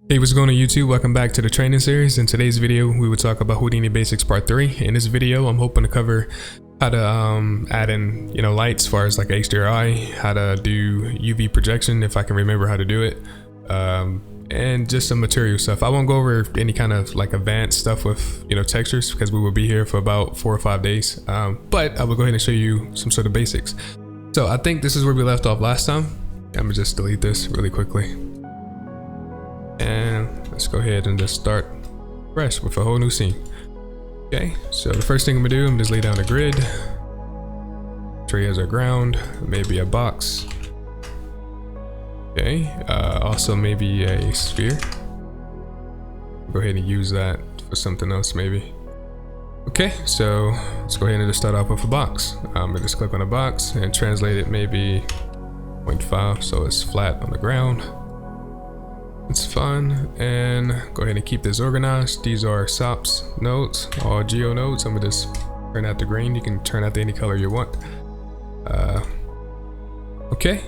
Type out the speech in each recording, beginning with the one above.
Hey, what's going on YouTube? Welcome back to the training series. In today's video, we will talk about Houdini Basics Part 3. In this video, I'm hoping to cover how to add in, lights as far as like hdri, how to do UV projection if I can remember how to do it, and just some material stuff. I won't go over any kind of like advanced stuff with textures because we will be here for about 4 or 5 days. But I will go ahead and show you some sort of basics. So I think this is where we left off last time. I'm gonna just delete this really quickly. And let's go ahead and just start fresh with a whole new scene. Okay, so the first thing I'm gonna do, I'm just lay down a grid. Tree as our ground, maybe a box. Okay, also maybe a sphere. Go ahead and use that for something else maybe. Okay, so let's go ahead and just start off with a box. I'm gonna just click on a box and translate it maybe 0.5 so it's flat on the ground. It's fun, and go ahead and keep this organized. These are SOPs nodes, all geo nodes. I'm gonna just turn out the green. You can turn out to any color you want. Okay,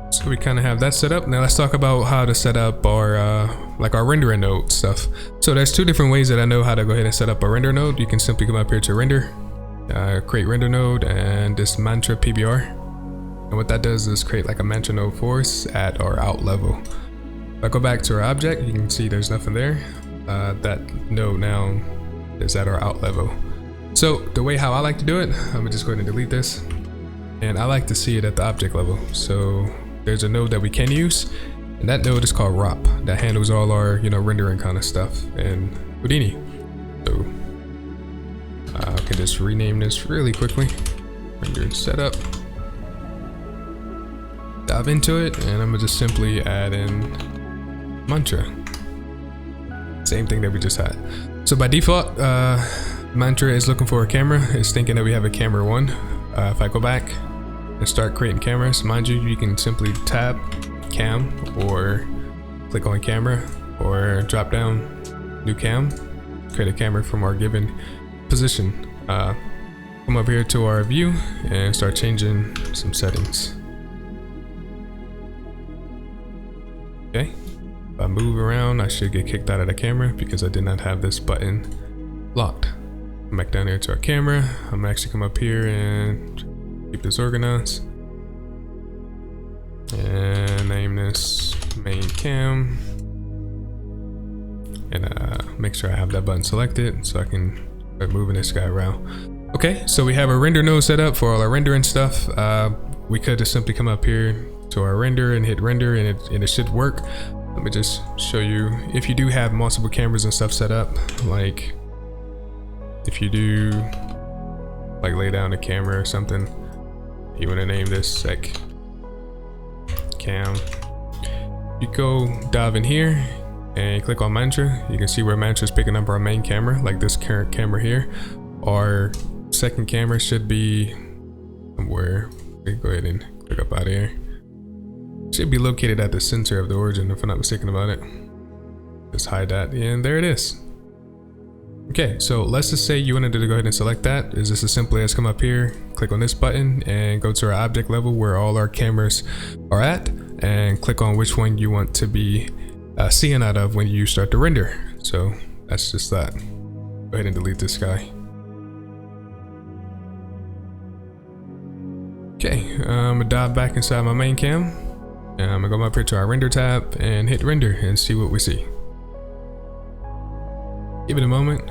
so we kind of have that set up. Now let's talk about how to set up our like our rendering node stuff. So there's 2 different ways that I know how to go ahead and set up a render node. You can simply come up here to render, create render node, and this mantra PBR. And what that does is create like a mantra node for us at our out level. If I go back to our object, you can see there's nothing there. That node now is at our out level. So the way how I like to do it, I'm gonna just go ahead and delete this. And I like to see it at the object level. So there's a node that we can use, and that node is called ROP. That handles all our rendering kind of stuff in Houdini. So I can just rename this really quickly. Render setup. Dive into it, and I'm gonna just simply add in mantra. Same thing that we just had. So by default, mantra is looking for a camera. It's thinking that we have a camera 1. If I go back and start creating cameras, mind you, you can simply tab cam or click on camera or drop down new cam, create a camera from our given position. Come up here to our view and start changing some settings. Okay. If I move around, I should get kicked out of the camera because I did not have this button locked. Come back down here to our camera. I'm actually come up here and keep this organized. And name this main cam. And make sure I have that button selected so I can start moving this guy around. Okay, so we have our render node set up for all our rendering stuff. We could just simply come up here to our render and hit render, and it should work. Let me just show you. If you do have multiple cameras and stuff set up, like if you do like lay down a camera or something, you want to name this sec cam, you go dive in here and click on mantra. You can see where mantra is picking up our main camera, like this current camera here. Our second camera should be somewhere. Go ahead and click up out of here. Should be located at the center of the origin if I'm not mistaken about it. Just hide that, and there it is. Okay, so let's just say you wanted to go ahead and select that. Is this as simply as come up here, click on this button, and go to our object level where all our cameras are at, and click on which one you want to be seeing out of when you start to render. So that's just that. Go ahead and delete this guy. Okay, I'm gonna dive back inside my main cam. And I'm gonna go up here to our render tab and hit render and see what we see. Give it a moment.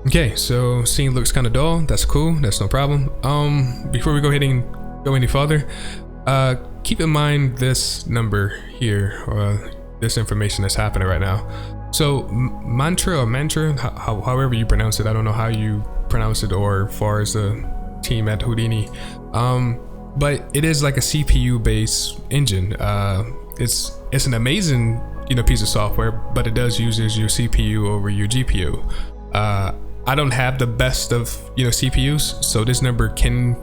Okay, so scene looks kind of dull. That's cool. That's no problem. Before we go ahead and go any further, keep in mind this number here, or this information that's happening right now. So mantra or mantra, however you pronounce it, I don't know how you pronounce it or as far as the team at Houdini. But it is like a CPU based engine. It's an amazing piece of software, but it does use your CPU over your GPU. I don't have the best of CPUs, so this number can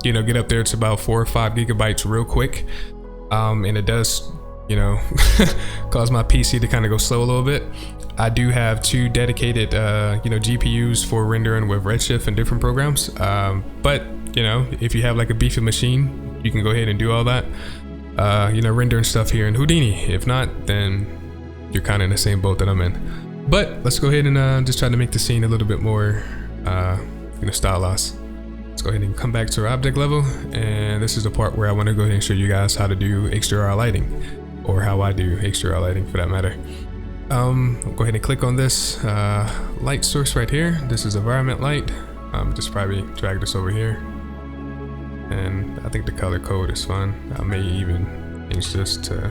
get up there to about 4 or 5 gigabytes real quick, and it does cause my PC to kind of go slow a little bit. I do have 2 dedicated GPUs for rendering with Redshift and different programs, but if you have like a beefy machine, you can go ahead and do all that. you know, rendering stuff here in Houdini. If not, then you're kind of in the same boat that I'm in. But let's go ahead and just try to make the scene a little bit more, you know, stylized. Let's go ahead and come back to our object level, and this is the part where I want to go ahead and show you guys how to do HDRI lighting, or how I do HDRI lighting for that matter. I'll go ahead and click on this light source right here. This is environment light. Just probably drag this over here, and I think the color code is fine. I may even change this to,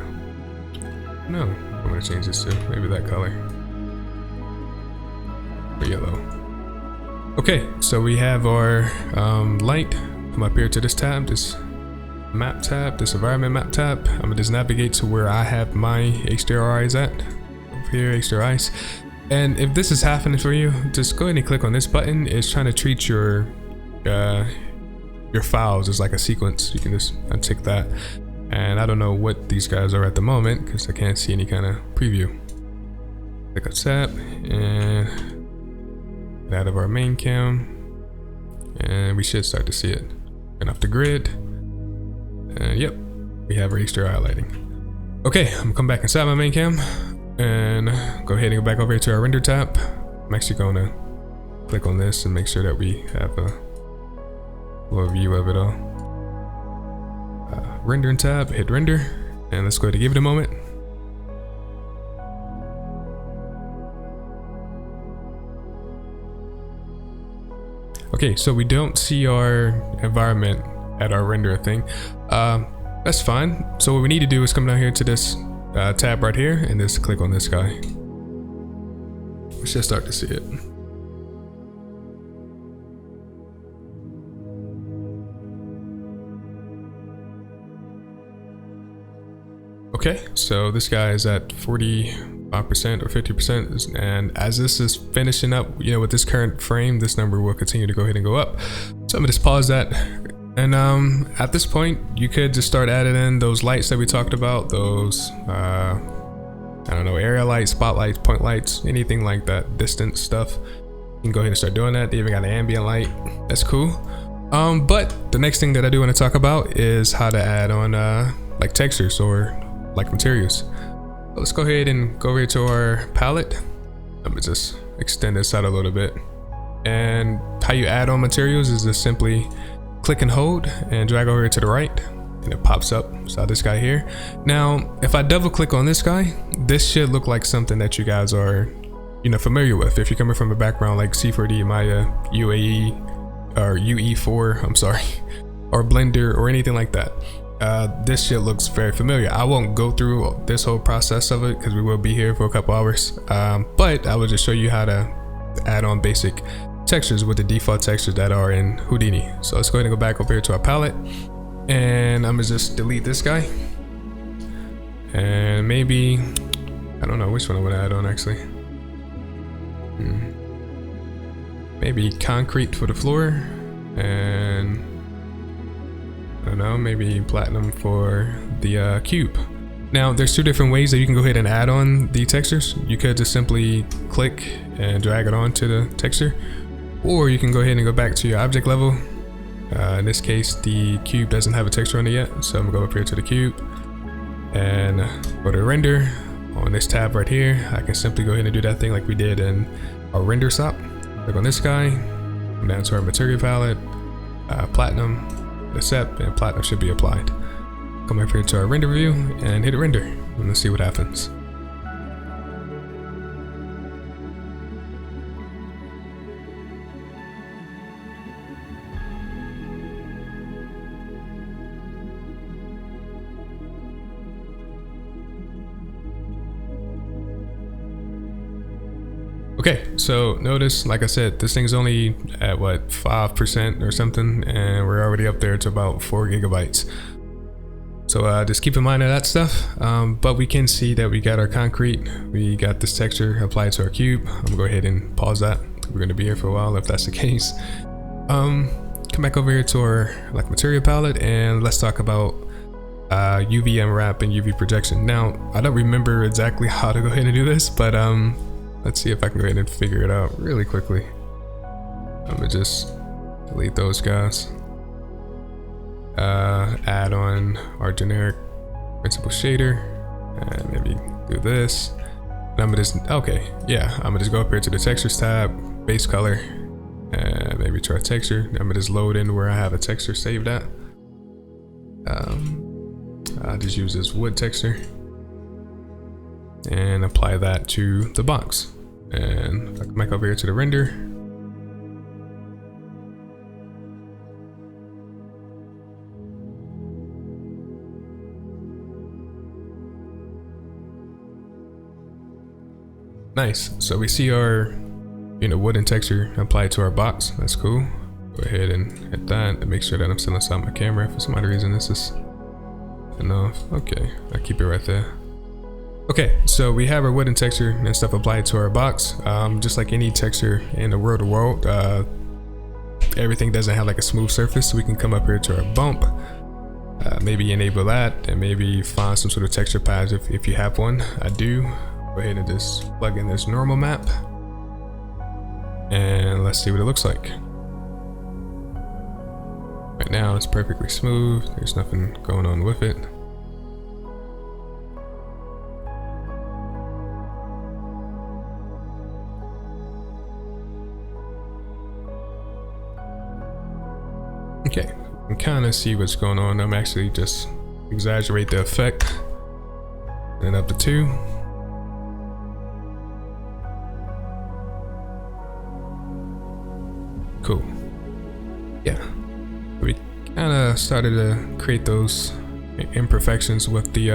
no, I'm gonna change this to maybe that color, or yellow. Okay, so we have our light. Come up here to this tab, this map tab, this environment map tab. I'm gonna just navigate to where I have my HDRIs at. Over here, HDRIs. And if this is happening for you, just go ahead and click on this button. It's trying to treat your files as like a sequence. You can just untick that. And I don't know what these guys are at the moment because I can't see any kind of preview. Click on tap and out of our main cam, and we should start to see it. Turn off the grid, and yep, we have our HDRI lighting. Okay, I'm gonna come back inside my main cam and go ahead and go back over here to our render tab. I'm actually gonna click on this and make sure that we have a little view of it all. Rendering tab, hit render, and let's go ahead and give it a moment. Okay, so we don't see our environment at our render thing. That's fine. So what we need to do is come down here to this tab right here and just click on this guy. We should start to see it. Okay, so this guy is at 45% or 50%, and as this is finishing up, you know, with this current frame, this number will continue to go ahead and go up. So I'm gonna just pause that, and at this point, you could just start adding in those lights that we talked about, those I don't know, area lights, spotlights, point lights, anything like that, distance stuff. You can go ahead and start doing that. They even got an ambient light. That's cool. But the next thing that I do want to talk about is how to add on like textures or like materials. Let's go ahead and go over here to our palette. Let me just extend this out a little bit. And how you add on materials is just simply click and hold and drag over here to the right, and it pops up. So this guy here. Now, if I double click on this guy, this should look like something that you guys are, you know, familiar with. If you're coming from a background like C4D, Maya, UAE, or UE4, I'm sorry, or Blender or anything like that. This shit looks very familiar. I won't go through this whole process of it because we will be here for a couple hours, but I will just show you how to add on basic textures with the default textures that are in Houdini. So let's go ahead and go back over here to our palette, and I'm gonna just delete this guy, and maybe, I don't know which one I'm gonna add on actually. Maybe concrete for the floor, and I don't know, maybe platinum for the cube. Now, there's two different ways that you can go ahead and add on the textures. You could just simply click and drag it onto the texture, or you can go ahead and go back to your object level. In this case, the cube doesn't have a texture on it yet, so I'm gonna go up here to the cube and go to render. On this tab right here, I can simply go ahead and do that thing like we did in our render stop. Click on this guy, come down to our material palette, platinum, accept, and platinum should be applied. Come up here to our render view and hit render, and let's see what happens. Okay, so notice, like I said, this thing's only at what, 5% or something, and we're already up there to about 4 gigabytes. So just keep in mind of that stuff, but we can see that we got our concrete, we got this texture applied to our cube. I'm gonna go ahead and pause that. We're gonna be here for a while if that's the case. Come back over here to our like material palette, and let's talk about UV unwrap and UV projection. Now, I don't remember exactly how to go ahead and do this, but let's see if I can go ahead and figure it out really quickly. I'm gonna just delete those guys. Add on our generic principal shader, and maybe do this. And I'm gonna just, okay, yeah, I'm gonna just go up here to the textures tab, base color, and maybe try texture. I'm gonna just load in where I have a texture saved at. I'll just use this wood texture and apply that to the box. And I come back over here to the render. Nice. So we see our, wooden texture applied to our box. That's cool. Go ahead and hit that to make sure that I'm still inside my camera. For some odd reason, this is enough. Okay, I'll keep it right there. Okay, so we have our wooden texture and stuff applied to our box. Just like any texture in the world, everything doesn't have like a smooth surface. So we can come up here to our bump, maybe enable that, and maybe find some sort of texture pads if you have one. I do. Go ahead and just plug in this normal map, and let's see what it looks like. Right now it's perfectly smooth. There's nothing going on with it. Okay, you can kind of see what's going on. I'm actually just exaggerate the effect and up to 2. Cool. Yeah, we kind of started to create those imperfections with the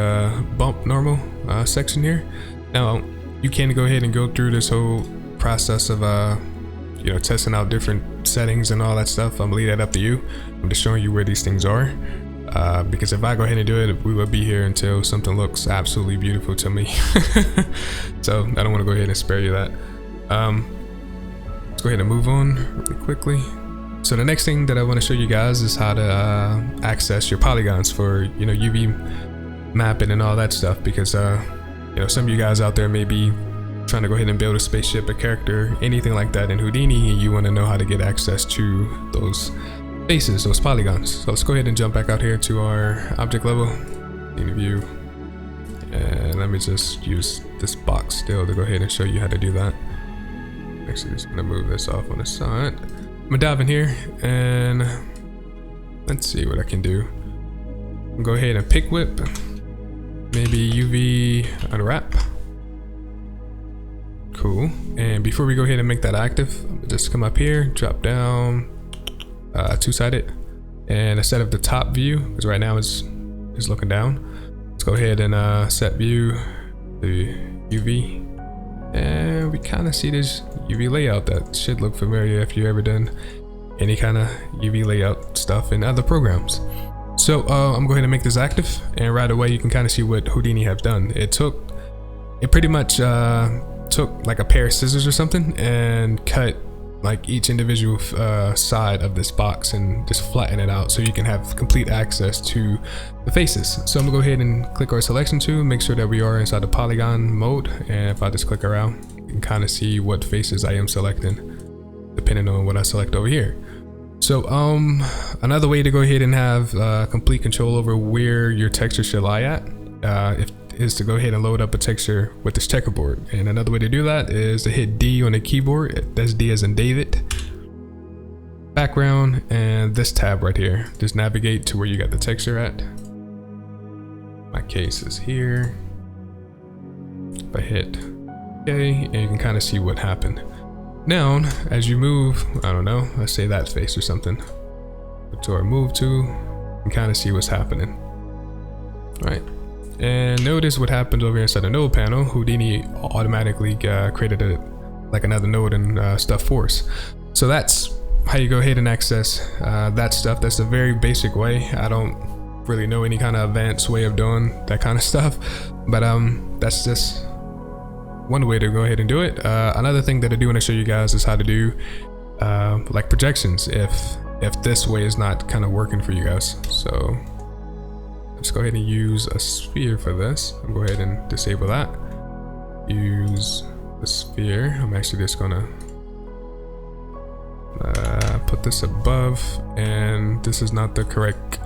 bump normal section here. Now you can go ahead and go through this whole process of testing out different settings and all that stuff. I'm gonna leave that up to you. I'm just showing you where these things are, because if I go ahead and do it, we will be here until something looks absolutely beautiful to me. So I don't want to go ahead and spare you that. Let's go ahead and move on really quickly. So the next thing that I want to show you guys is how to access your polygons for UV mapping and all that stuff, because some of you guys out there may be trying to go ahead and build a spaceship, a character, anything like that in Houdini, and you want to know how to get access to those faces, those polygons. So let's go ahead and jump back out here to our object level, in view, and let me just use this box still to go ahead and show you how to do that. Actually, just gonna move this off on the side. I'm gonna dive in here and let's see what I can do. Go ahead and pick whip, maybe UV unwrap. Cool. And before we go ahead and make that active, just come up here, drop down, two-sided, and instead of the top view, because right now it's looking down, let's go ahead and set view to UV. And we kind of see this UV layout that should look familiar if you've ever done any kind of UV layout stuff in other programs. So I'm gonna go ahead and make this active, and right away you can kind of see what Houdini have done. It pretty much took like a pair of scissors or something and cut like each individual side of this box and just flatten it out so you can have complete access to the faces. So I'm gonna go ahead and click our selection tool, make sure that we are inside the polygon mode, and if I just click around, you can kind of see what faces I am selecting depending on what I select over here. So another way to go ahead and have complete control over where your texture should lie at is to go ahead and load up a texture with this checkerboard. And another way to do that is to hit D on the keyboard. That's D as in David. Background, and this tab right here. Just navigate to where you got the texture at. My case is here. If I hit OK, and you can kind of see what happened. Now, as you move, I don't know, let's say that face or something. Go to our move tool, you can kind of see what's happening. All right. And notice what happens over here inside the node panel. Houdini automatically created another node and stuff for us. So that's how you go ahead and access that stuff. That's a very basic way. I don't really know any kind of advanced way of doing that kind of stuff, but that's just one way to go ahead and do it. Another thing that I do want to show you guys is how to do like projections if this way is not kind of working for you guys. So let's go ahead and use a sphere for this. I'll go ahead and disable that. Use the sphere. I'm actually just gonna put this above, and this is not the correct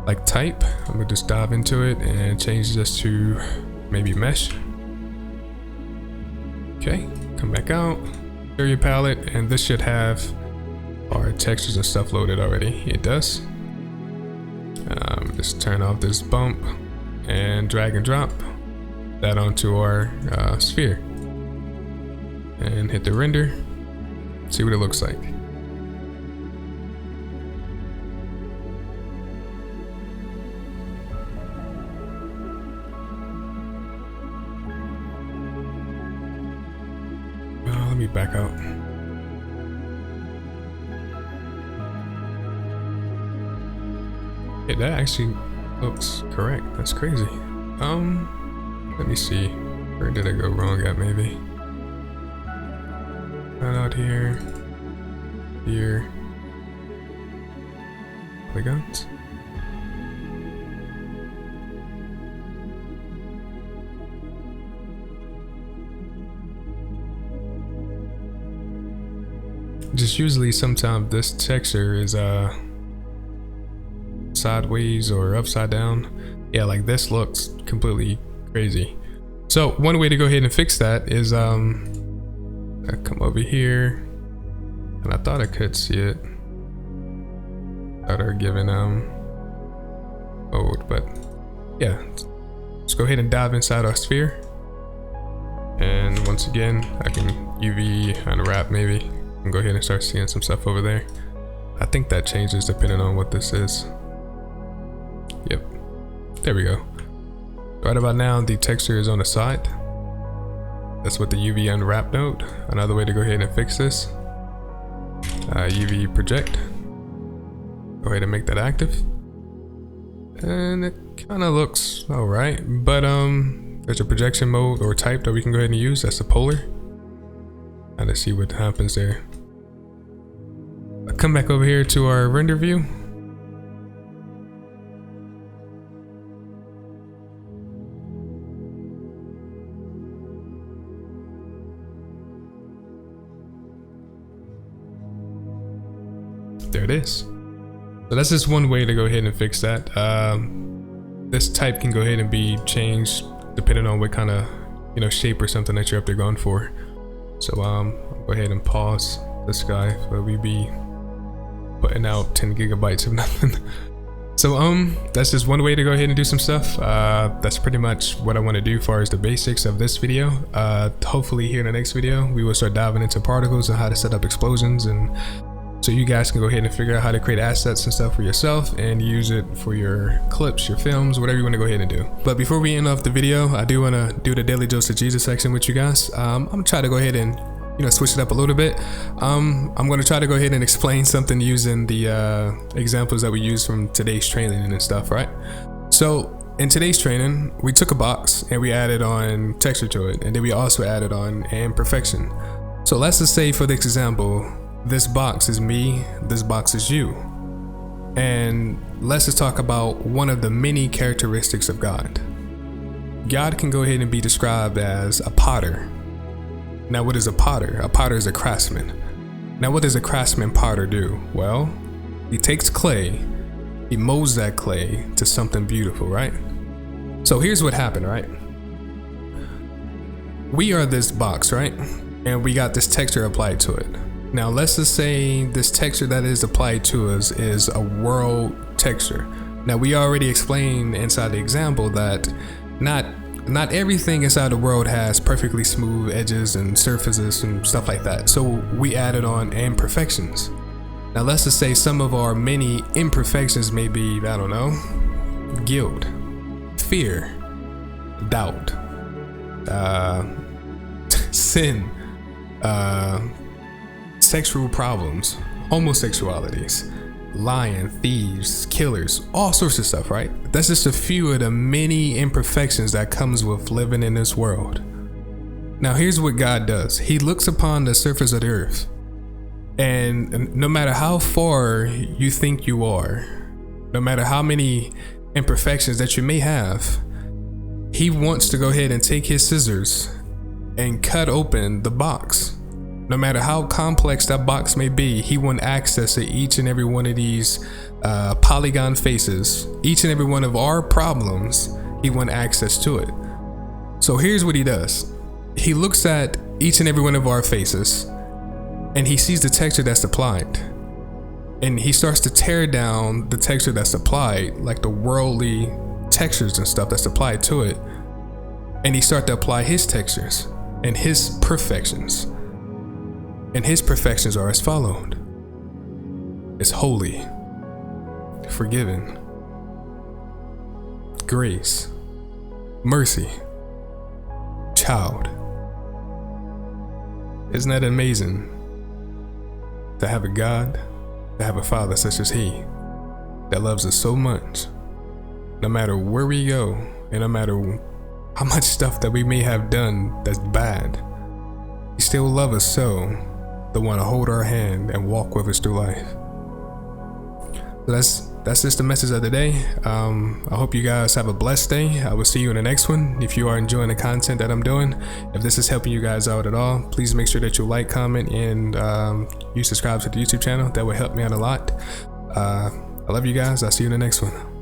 like type. I'm gonna just dive into it and change this to maybe mesh. Okay, come back out, area palette, and this should have our textures and stuff loaded already. It does. Just turn off this bump and drag and drop that onto our sphere and hit the render. See what it looks like. Let me back out. Yeah, that actually looks correct. That's crazy. Let me see. Where did I go wrong at maybe? Right out here. Here. Polygons. Just usually sometimes this texture is sideways or upside down. Yeah, like this looks completely crazy. So one way to go ahead and fix that is I come over here, and I thought I could see it. Thought I were given mode, but yeah, let's go ahead and dive inside our sphere. And once again, I can UV unwrap maybe and go ahead and start seeing some stuff over there. I think that changes depending on what this is. Yep, there we go. Right about now, the texture is on the side. That's what the UV unwrap node. Another way to go ahead and fix this, UV project. Go ahead and make that active. And it kind of looks all right, but there's a projection mode or type that we can go ahead and use. That's the polar. Now let's see what happens there. I'll come back over here to our render view. There it is. So that's just one way to go ahead and fix that. This type can go ahead and be changed depending on what kind of shape or something that you're up there going for. So I'll go ahead and pause this guy, where we be putting out 10 gigabytes of nothing. So that's just one way to go ahead and do some stuff. That's pretty much what I want to do as far as the basics of this video. Hopefully here in the next video we will start diving into particles and how to set up explosions, and so you guys can go ahead and figure out how to create assets and stuff for yourself and use it for your clips, your films, whatever you want to go ahead and do. But before we end off the video, I do want to do the Daily Dose of Jesus section with you guys. I'm gonna try to go ahead and switch it up a little bit. I'm going to try to go ahead and explain something using the examples that we use from today's training and stuff, right? So in today's training, we took a box and we added on texture to it, and then we also added on imperfection. So let's just say for this example, this box is me, this box is you. And let's just talk about one of the many characteristics of God. God can go ahead and be described as a potter. Now, what is a potter? A potter is a craftsman. Now, what does a craftsman potter do? Well, he takes clay, he molds that clay to something beautiful, right? So here's what happened, right? We are this box, right? And we got this texture applied to it. Now, let's just say this texture that is applied to us is a world texture. Now, we already explained inside the example that not everything inside the world has perfectly smooth edges and surfaces and stuff like that. So we added on imperfections. Now, let's just say some of our many imperfections may be, I don't know, guilt, fear, doubt, sin, sexual problems, homosexualities, lying, thieves, killers, all sorts of stuff, right? That's just a few of the many imperfections that comes with living in this world. Now, here's what God does. He looks upon the surface of the earth, and no matter how far you think you are, no matter how many imperfections that you may have, he wants to go ahead and take his scissors and cut open the box No matter how complex that box may be, he wants access to each and every one of these polygon faces. Each and every one of our problems, he wants access to it. So here's what he does. He looks at each and every one of our faces and he sees the texture that's applied. And he starts to tear down the texture that's applied, like the worldly textures and stuff that's applied to it. And he starts to apply his textures and his perfections. And his perfections are as followed. It's holy, forgiven, grace, mercy, child. Isn't that amazing? To have a God, to have a Father such as He, that loves us so much, no matter where we go, and no matter how much stuff that we may have done that's bad, He still loves us so, to want to hold our hand and walk with us through life. So that's just the message of the day. I hope you guys have a blessed day. I will see you in the next one. If you are enjoying the content that I'm doing, if this is helping you guys out at all, please make sure that you like, comment, and you subscribe to the YouTube channel. That will help me out a lot. I love you guys. I'll see you in the next one.